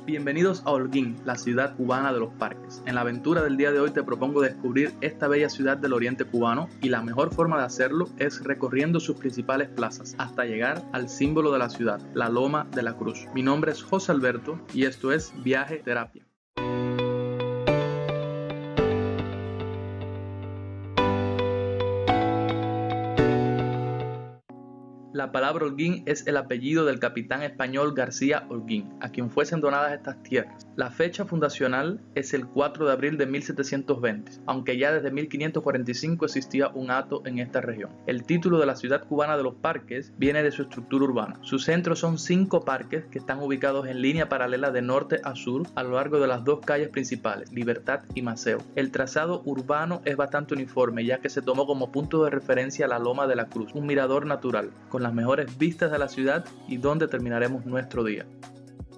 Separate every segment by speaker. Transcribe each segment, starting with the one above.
Speaker 1: Bienvenidos a Holguín, la ciudad cubana de los parques. En la aventura del día de hoy te propongo descubrir esta bella ciudad del oriente cubano y la mejor forma de hacerlo es recorriendo sus principales plazas hasta llegar al símbolo de la ciudad, la Loma de la Cruz. Mi nombre es José Alberto y esto es Viaje Terapia. La palabra Holguín es el apellido del capitán español García Holguín, a quien fuesen donadas estas tierras. La fecha fundacional es el 4 de abril de 1720, aunque ya desde 1545 existía un hato en esta región. El título de la ciudad cubana de los parques viene de su estructura urbana. Su centro son 5 parques que están ubicados en línea paralela de norte a sur a lo largo de las 2 calles principales, Libertad y Maceo. El trazado urbano es bastante uniforme, ya que se tomó como punto de referencia la Loma de la Cruz, un mirador natural, con las mejores vistas de la ciudad y donde terminaremos nuestro día.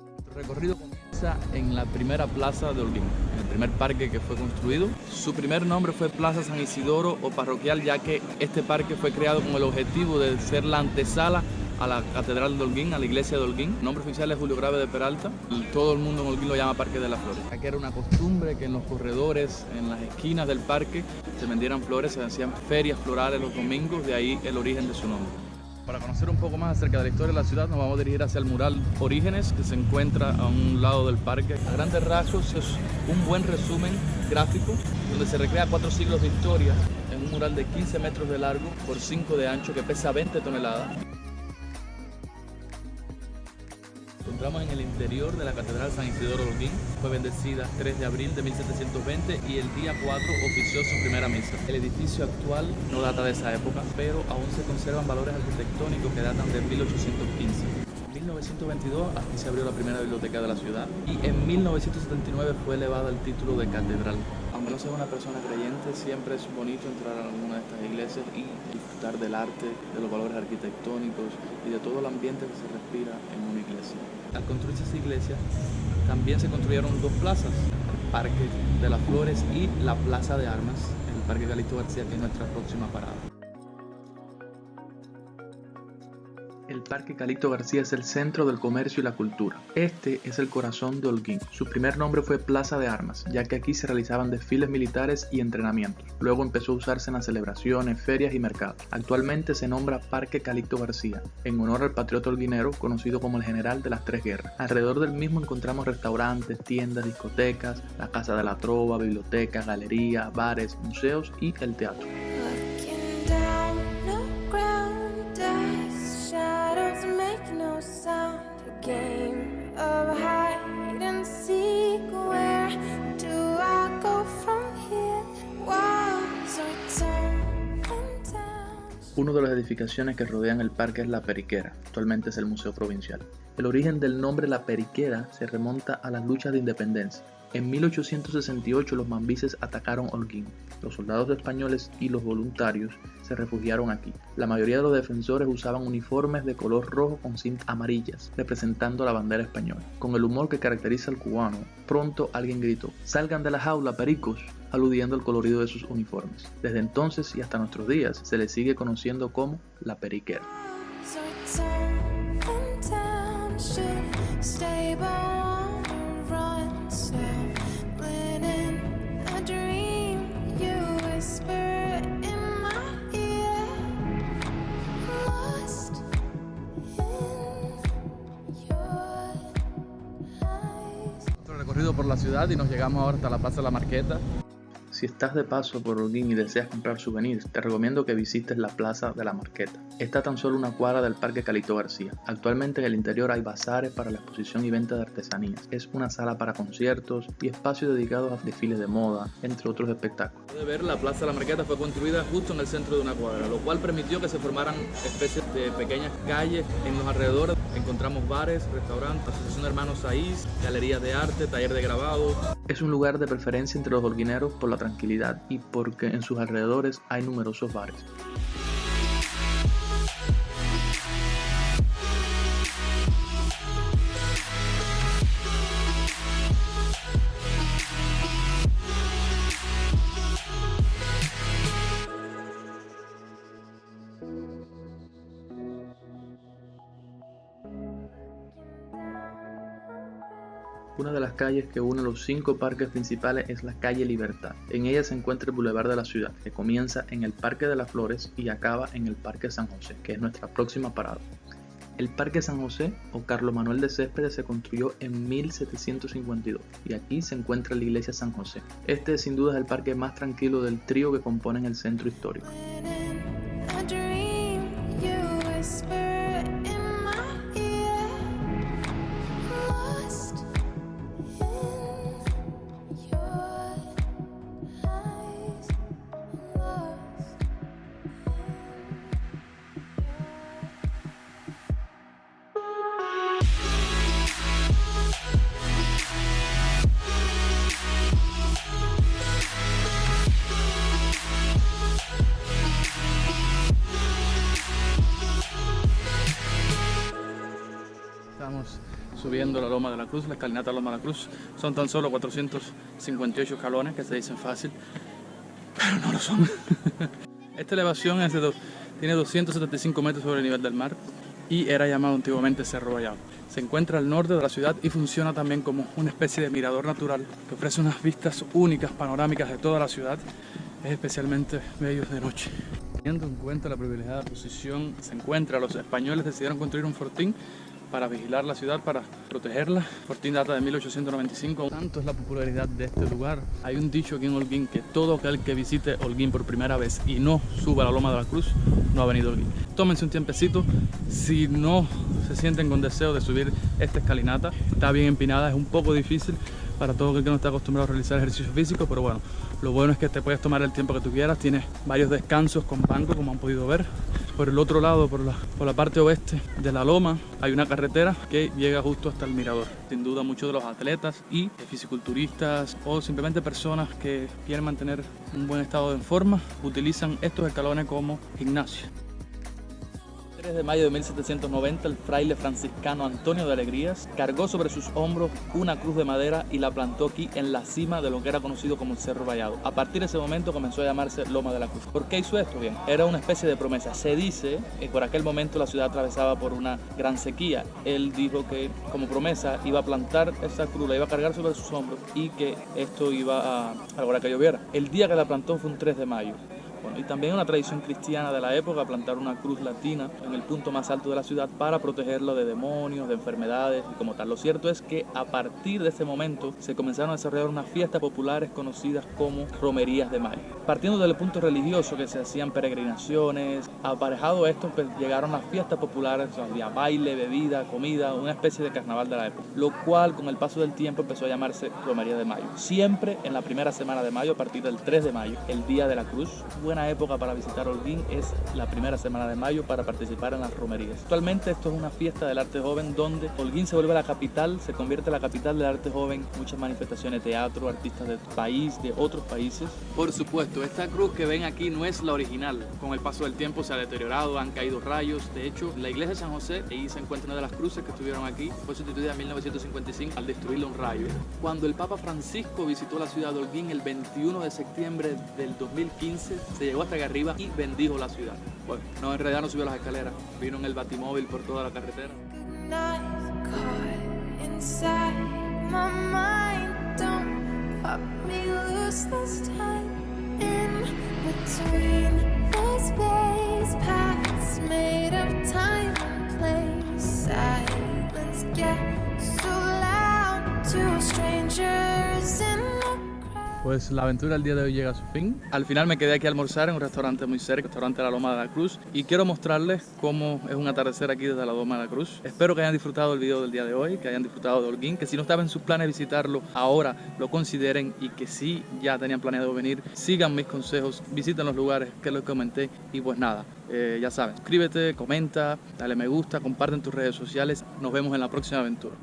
Speaker 1: Nuestro recorrido comienza en la primera plaza de Holguín, en el primer parque que fue construido. Su primer nombre fue Plaza San Isidoro o parroquial, ya que este parque fue creado con el objetivo de ser la antesala a la Catedral de Holguín, a la iglesia de Holguín. El nombre oficial es Julio Grave de Peralta y todo el mundo en Holguín lo llama Parque de las Flores. Aquí era una costumbre que en los corredores, en las esquinas del parque, se vendieran flores, se hacían ferias florales los domingos, de ahí el origen de su nombre. Para conocer un poco más acerca de la historia de la ciudad, nos vamos a dirigir hacia el mural Orígenes, que se encuentra a un lado del parque. A grandes rasgos es un buen resumen gráfico, donde se recrea 4 siglos de historia en un mural de 15 metros de largo por 5 de ancho que pesa 20 toneladas. Encontramos en el interior de la Catedral San Isidoro de Holguín. Fue bendecida 3 de abril de 1720 y el día 4 ofició su primera misa. El edificio actual no data de esa época, pero aún se conservan valores arquitectónicos que datan de 1815. En 1922 aquí se abrió la primera biblioteca de la ciudad y en 1979 fue elevada al título de catedral. Aunque no sea una persona creyente, siempre es bonito entrar a alguna de estas iglesias y disfrutar del arte, de los valores arquitectónicos y de todo el ambiente que se respira en una iglesia. Al construirse esa iglesia, también se construyeron 2 plazas, el Parque de las Flores y la Plaza de Armas, el Parque Calixto García, que es nuestra próxima parada. El Parque Calixto García es el centro del comercio y la cultura. Este es el corazón de Holguín. Su primer nombre fue Plaza de Armas, ya que aquí se realizaban desfiles militares y entrenamientos. Luego empezó a usarse en las celebraciones, ferias y mercados. Actualmente se nombra Parque Calixto García, en honor al patriota holguinero conocido como el general de las 3 guerras. Alrededor del mismo encontramos restaurantes, tiendas, discotecas, la Casa de la Trova, biblioteca, galería, bares, museos y el teatro. Una de las edificaciones que rodean el parque es la Periquera, actualmente es el Museo Provincial. El origen del nombre La Periquera se remonta a las luchas de independencia. En 1868 los mambises atacaron Holguín. Los soldados españoles y los voluntarios se refugiaron aquí. La mayoría de los defensores usaban uniformes de color rojo con cintas amarillas, representando la bandera española. Con el humor que caracteriza al cubano, pronto alguien gritó: "¡Salgan de la jaula, pericos!", aludiendo al colorido de sus uniformes. Desde entonces y hasta nuestros días se le sigue conociendo como La Periquera. Nuestro recorrido por la ciudad y nos llegamos ahora hasta la Plaza de la Marqueta. Si estás de paso por Holguín y deseas comprar souvenirs, te recomiendo que visites la Plaza de la Marqueta. Está tan solo una cuadra del Parque Calixto García. Actualmente en el interior hay bazares para la exposición y venta de artesanías. Es una sala para conciertos y espacios dedicados a desfiles de moda, entre otros espectáculos. Puede ver, la Plaza de la Marqueta fue construida justo en el centro de una cuadra, lo cual permitió que se formaran especies de pequeñas calles en los alrededores. Encontramos bares, restaurantes, asociación de hermanos Saiz, galerías de arte, taller de grabado. Es un lugar de preferencia entre los holguineros por la tranquilidad y porque en sus alrededores hay numerosos bares. Una de las calles que une los 5 parques principales es la calle Libertad. En ella se encuentra el Boulevard de la Ciudad, que comienza en el Parque de las Flores y acaba en el Parque San José, que es nuestra próxima parada. El Parque San José o Carlos Manuel de Céspedes se construyó en 1752 y aquí se encuentra la iglesia San José. Este sin duda es el parque más tranquilo del trío que componen el centro histórico. Estamos subiendo la Loma de la Cruz, la escalinata Loma de la Cruz. Son tan solo 458 escalones, que se dicen fácil, pero no lo son. Esta elevación tiene 275 metros sobre el nivel del mar y era llamado antiguamente Cerro Vallado. Se encuentra al norte de la ciudad y funciona también como una especie de mirador natural que ofrece unas vistas únicas, panorámicas de toda la ciudad. Es especialmente bello de noche. Teniendo en cuenta la privilegiada posición se encuentra, los españoles decidieron construir un fortín para vigilar la ciudad, para protegerla. El fortín data de 1895. Tanto es la popularidad de este lugar. Hay un dicho aquí en Holguín que todo aquel que visite Holguín por primera vez y no suba a la Loma de la Cruz, no ha venido a Holguín. Tómense un tiempecito. Si no se sienten con deseo de subir esta escalinata, está bien empinada, es un poco difícil para todo aquel que no está acostumbrado a realizar ejercicio físico, pero bueno, lo bueno es que te puedes tomar el tiempo que tú quieras. Tienes varios descansos con banco, como han podido ver. Por el otro lado, por la parte oeste de la loma, hay una carretera que llega justo hasta el mirador. Sin duda, muchos de los atletas y fisiculturistas o simplemente personas que quieren mantener un buen estado de forma utilizan estos escalones como gimnasio. El 3 de mayo de 1790, el fraile franciscano Antonio de Alegrías cargó sobre sus hombros una cruz de madera y la plantó aquí en la cima de lo que era conocido como el Cerro Vallado. A partir de ese momento comenzó a llamarse Loma de la Cruz. ¿Por qué hizo esto? Bien, era una especie de promesa. Se dice que por aquel momento la ciudad atravesaba por una gran sequía. Él dijo que como promesa iba a plantar esa cruz, la iba a cargar sobre sus hombros y que esto iba a lograr que lloviera. El día que la plantó fue un 3 de mayo. Y también una tradición cristiana de la época, plantar una cruz latina en el punto más alto de la ciudad para protegerlo de demonios, de enfermedades y como tal. Lo cierto es que a partir de ese momento se comenzaron a desarrollar unas fiestas populares conocidas como romerías de mayo. Partiendo del punto religioso, que se hacían peregrinaciones, aparejado a esto pues llegaron las fiestas populares, había baile, bebida, comida, una especie de carnaval de la época, lo cual con el paso del tiempo empezó a llamarse romería de mayo. Siempre en la primera semana de mayo, a partir del 3 de mayo, el Día de la Cruz. Buena época para visitar Holguín es la primera semana de mayo para participar en las romerías. Actualmente esto es una fiesta del arte joven donde Holguín se vuelve la capital, se convierte en la capital del arte joven, muchas manifestaciones, teatro, artistas del país, de otros países. Por supuesto, esta cruz que ven aquí no es la original. Con el paso del tiempo se ha deteriorado, han caído rayos. De hecho, la iglesia de San José, ahí se encuentra una de las cruces que estuvieron aquí, fue sustituida en 1955 al destruirle un rayo. Cuando el Papa Francisco visitó la ciudad de Holguín el 21 de septiembre del 2015, se llegó hasta acá arriba y bendijo la ciudad. Bueno, no, en realidad no subió las escaleras, vino en el batimóvil por toda la carretera. Pues la aventura del día de hoy llega a su fin. Al final me quedé aquí a almorzar en un restaurante muy cerca, el restaurante de la Loma de la Cruz, y quiero mostrarles cómo es un atardecer aquí desde la Loma de la Cruz. Espero que hayan disfrutado el video del día de hoy, que hayan disfrutado de Holguín, que si no estaban en sus planes visitarlo, ahora lo consideren, y que si ya tenían planeado venir, sigan mis consejos, visiten los lugares que les comenté, y pues nada, ya saben, suscríbete, comenta, dale me gusta, comparte en tus redes sociales. Nos vemos en la próxima aventura.